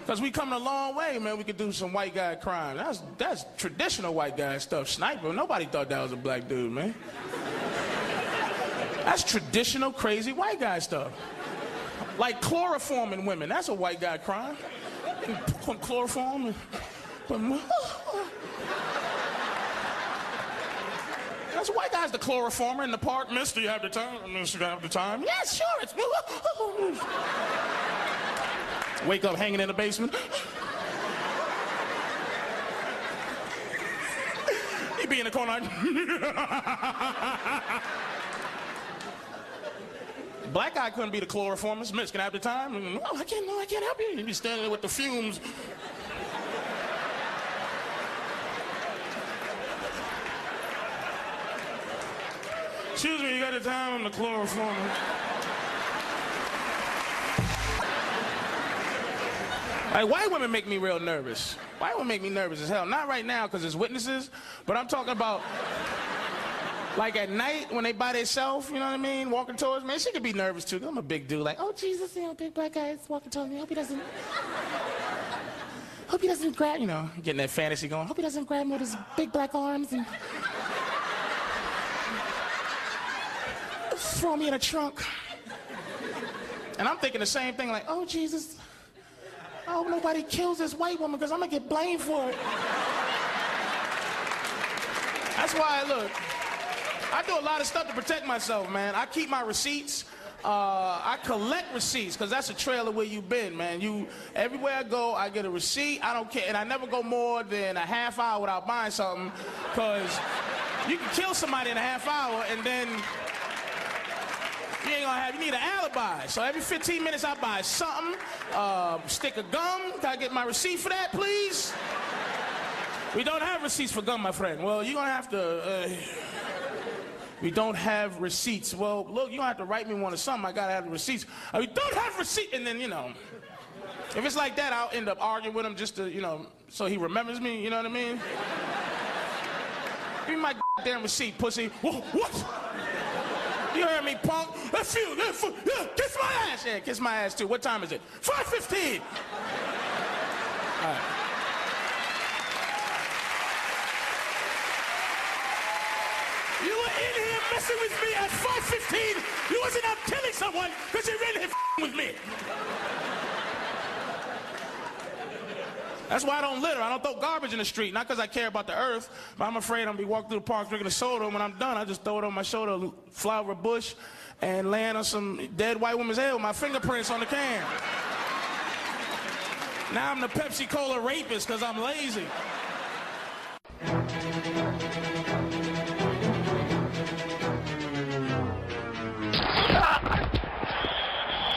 Because we coming a long way, man. We could do some white guy crime. That's traditional white guy stuff. Sniper, nobody thought that was a black dude, man. That's traditional crazy white guy stuff. Like chloroforming women. That's a white guy crime. Put chloroform and that's white guys, the chloroformer in the park. Mister, you have the time? Mister, you have the time? Yes, sure. It's wake up hanging in the basement. He be in the corner. Black guy couldn't be the chloroformist. Miss, can I have the time? No, I can't help you. He'd be standing there with the fumes. Excuse me, you got the time on the chloroformist? Like, white women make me real nervous. White women make me nervous as hell. Not right now, because it's witnesses, but I'm talking about like at night when they by themselves, you know what I mean? Walking towards me. She could be nervous too. I'm a big dude, like, oh Jesus, you know, big black guy is walking towards me. Hope he doesn't grab, you know, getting that fantasy going. Hope he doesn't grab me with his big black arms and throw me in a trunk. And I'm thinking the same thing, like, oh Jesus, I hope nobody kills this white woman because I'm gonna get blamed for it. That's why, look, I do a lot of stuff to protect myself, man. I keep my receipts. I collect receipts, because that's a trail of where you've been, man. Everywhere I go, I get a receipt. I don't care. And I never go more than a half hour without buying something, because you can kill somebody in a half hour, and then you need an alibi. So every 15 minutes, I buy something. Stick of gum. Can I get my receipt for that, please? We don't have receipts for gum, my friend. Well, you're going to have to... We don't have receipts. Well, look, you're going to have to write me one or something. I got to have the receipts. We don't have receipts. And then, you know, if it's like that, I'll end up arguing with him just to, you know, so he remembers me. You know what I mean? Give me my goddamn receipt, pussy. What? You heard me, punk? That's you. Yeah, kiss my ass. Yeah, kiss my ass, too. What time is it? 5:15. All right. You were in here messing with me at 5:15. You wasn't out killing someone because you're in here with me. That's why I don't litter. I don't throw garbage in the street. Not because I care about the earth, but I'm afraid I'm going to be walking through the park drinking a soda, and when I'm done, I just throw it on my shoulder, fly over a bush, and land on some dead white woman's head with my fingerprints on the can. Now I'm the Pepsi-Cola rapist because I'm lazy.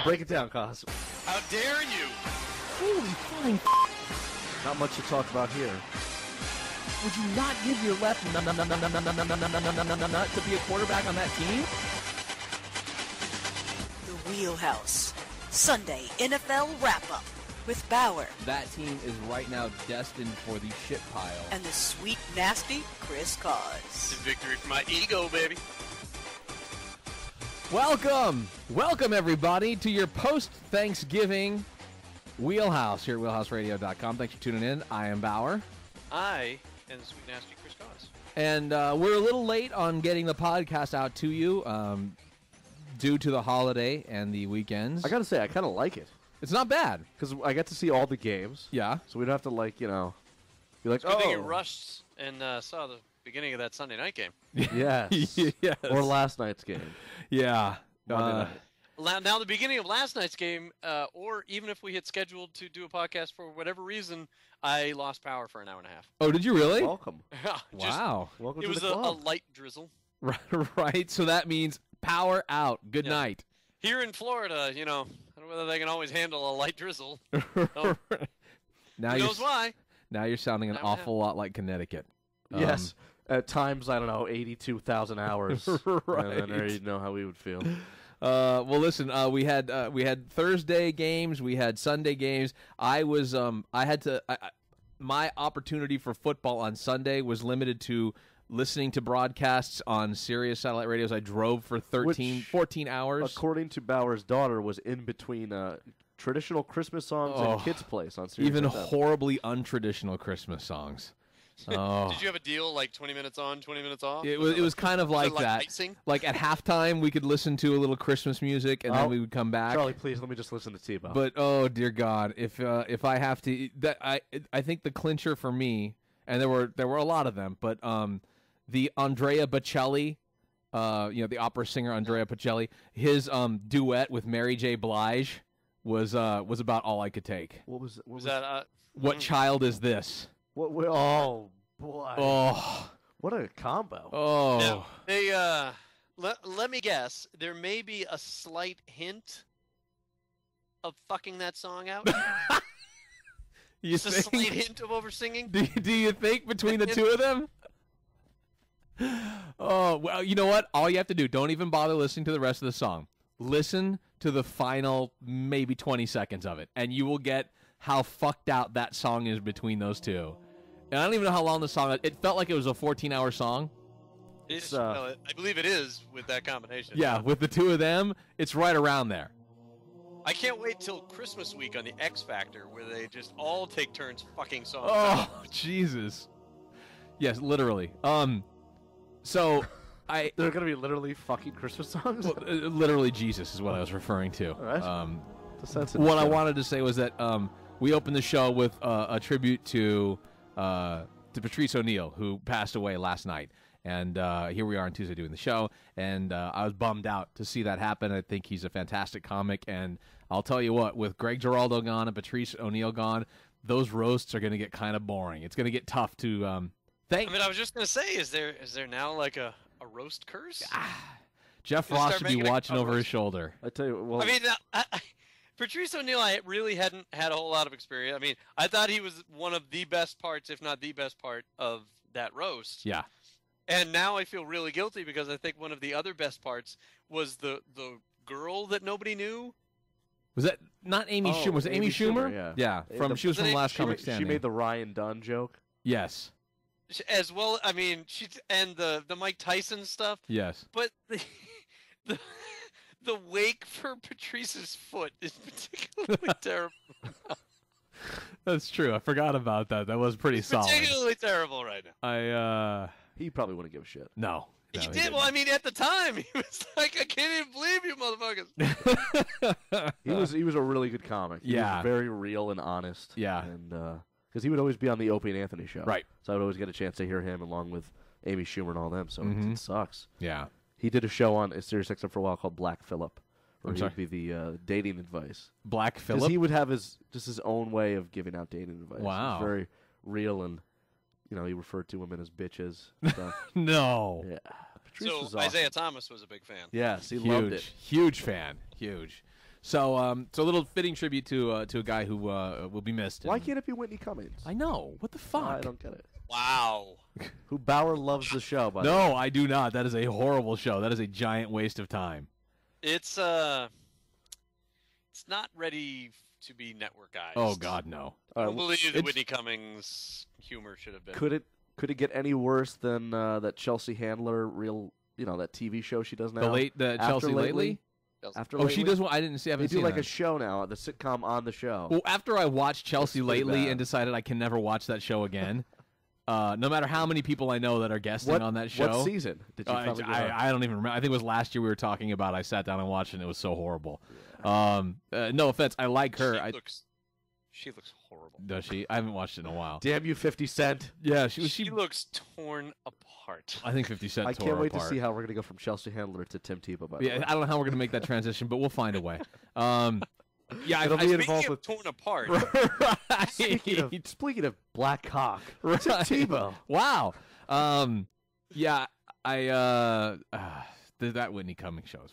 Break it down, Cos. How dare you? Holy fine. Not much to talk about here. Would you not give your left nut to be a quarterback on that team? The Wheelhouse Sunday NFL wrap-up with Bauer. That team is right now destined for the shit pile. And the sweet, nasty Chris Cause. It's a victory for my ego, baby. Welcome everybody to your post-Thanksgiving Wheelhouse here at wheelhouseradio.com. Thanks for tuning in. I am Bauer. I am the sweet, nasty Chris Cause. And we're a little late on getting the podcast out to you due to the holiday and the weekends. I gotta say, I kind of like it. It's not bad. Because I get to see all the games. Yeah. So we don't have to, like, you know, be like, Good thing you rushed and saw the beginning of that Sunday night game. Yes. Yes. Or last night's game. Yeah. Monday night. Now, the beginning of last night's game, or even if we had scheduled to do a podcast for whatever reason, I lost power for an hour and a half. Oh, did you really? Welcome. Wow. Welcome It to was the a club. light drizzle. Right. So that means power out. Good night. Here in Florida, you know, I don't know whether they can always handle a light drizzle. Now Who knows why? Now you're sounding an awful lot like Connecticut. Yes. At times, I don't know, 82,000 hours. Right. And then there you know how we would feel. Well, listen, we had Thursday games, we had Sunday games. My opportunity for football on Sunday was limited to listening to broadcasts on Sirius satellite radios. I drove for 14 hours. According to Bauer's daughter, was in between traditional Christmas songs in Kids Place on Sirius Even XM. horribly untraditional Christmas songs. Oh. Did you have a deal like 20 minutes on, 20 minutes off? It was kind of like that. Icing? Like at halftime, we could listen to a little Christmas music, and then we would come back. Charlie, please let me just listen to Tebow. But oh dear God, if I have to, I think the clincher for me, and there were a lot of them, but the Andrea Bocelli, the opera singer Andrea Bocelli, his duet with Mary J. Blige was about all I could take. What was that? What child is this? Oh boy! Oh, what a combo! oh. Now, they let me guess. There may be a slight hint of fucking that song out. You Just a slight think? hint of oversinging. Do you think between the two of them? Oh well, you know what? All you have to do, don't even bother listening to the rest of the song. Listen to the final maybe 20 seconds of it, and you will get how fucked out that song is between those two. And I don't even know how long the song. It felt like it was a 14-hour song. I believe it is with that combination. Yeah, with the two of them, it's right around there. I can't wait till Christmas week on the X Factor where they just all take turns fucking songs. Oh, Jesus. Yes, literally. So They're gonna be literally fucking Christmas songs. literally Jesus is what I was referring to. All right. What I wanted to say was that we opened the show with a tribute to Patrice O'Neill, who passed away last night. And here we are on Tuesday doing the show, and I was bummed out to see that happen. I think he's a fantastic comic, and I'll tell you what, with Greg Giraldo gone and Patrice O'Neill gone, those roasts are going to get kind of boring. It's going to get tough to I was just going to say, is there now like a roast curse? Jeff Ross should be watching over his shoulder. I tell you, well, I mean, Patrice O'Neill, I really hadn't had a whole lot of experience. I mean, I thought he was one of the best parts, if not the best part, of that roast. Yeah. And now I feel really guilty because I think one of the other best parts was the girl that nobody knew. Was that not Amy Schumer? Was it Amy Schumer? Yeah. She was from Last Comic Standing. She made the Ryan Dunn joke. Yes. As well, I mean, and the Mike Tyson stuff. Yes. But the wake for Patrice's foot is particularly terrible. That's true. I forgot about that. That was pretty solid. Particularly terrible right now. He probably wouldn't give a shit. No. He did. didn't. Well, I mean, at the time, he was like, "I can't even believe you, motherfuckers." He was a really good comic. He was very real and honest. Yeah. And because he would always be on the Opie and Anthony show. Right. So I would always get a chance to hear him along with Amy Schumer and all them. So it sucks. Yeah. He did a show on Sirius XM for a while called Black Phillip, where I'm sorry? he'd be the dating advice. Black Because Phillip? he would have his own way of giving out dating advice. Wow. It was very real, and he referred to women as bitches. And stuff. No. Yeah. Patrice So was awesome. Isaiah Thomas was a big fan. Yes, he loved it. Huge fan. Huge. So, a little fitting tribute to a guy who will be missed. Why can't it be Whitney Cummings? I know. What the fuck? I don't get it. Wow. Who Bauer loves the show, by the way. No, I do not. That is a horrible show. That is a giant waste of time. It's not ready to be networkized. Oh God, no. I don't believe that it's- Whitney Cummings' humor should have been. Could it get any worse than that Chelsea Handler that TV show she does now? The After Chelsea Lately? After Oh, lately? she does one. I didn't see. I They haven't do seen like that. a show now, the sitcom on the show. Well, after I watched Chelsea It's pretty Lately bad. and decided I can never watch that show again, no matter how many people I know that are guesting on that show. What season did you finally get on? I don't even remember. I think it was last year we were talking about. I sat down and watched it, and it was so horrible. No offense. I like her. She looks horrible. Does she? I haven't watched it in a while. Damn you, 50 Cent. Yeah, She looks torn apart. I think 50 Cent I tore can't wait apart. to see how we're going to go from Chelsea Handler to Tim Tebow, by the Yeah, way. I don't know how we're going to make that transition, but we'll find a way. Yeah, It'll be Speaking involved of with... torn apart, Speaking of Black Cock, Right. Tim Tebow. Wow. Yeah, that Whitney Cummings show is.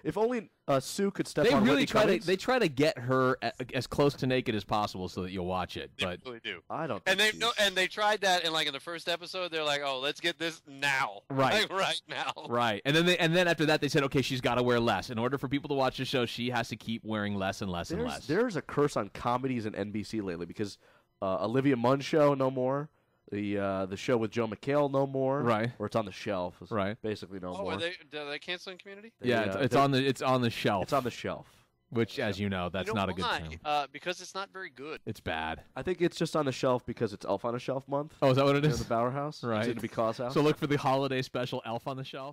If only Sue could step They on really Whitney Cummings. They try to get her as close to naked as possible so that you'll watch it. they But really do. I don't And think they tried that, and like in the first episode, they're like, "Oh, let's get this now, Right. Like, right now." right, and then after that they said, okay, she's got to wear less in order for people to watch the show. She has to keep wearing less and less and less. There's a curse on comedies and NBC lately because Olivia Munn show no more. The show with Joe McHale no more. Right. Or it's on the shelf. Right. Basically no Oh, more. are they canceling Community? Yeah, it's on the shelf. It's on the shelf. Which, as you know, that's not a good thing. Because it's not very good. It's bad. I think it's just on the shelf because it's Elf on a Shelf month. Oh, is that what it is? The Bower House. Right. It's in the Because House. So look for the holiday special Elf on the Shelf.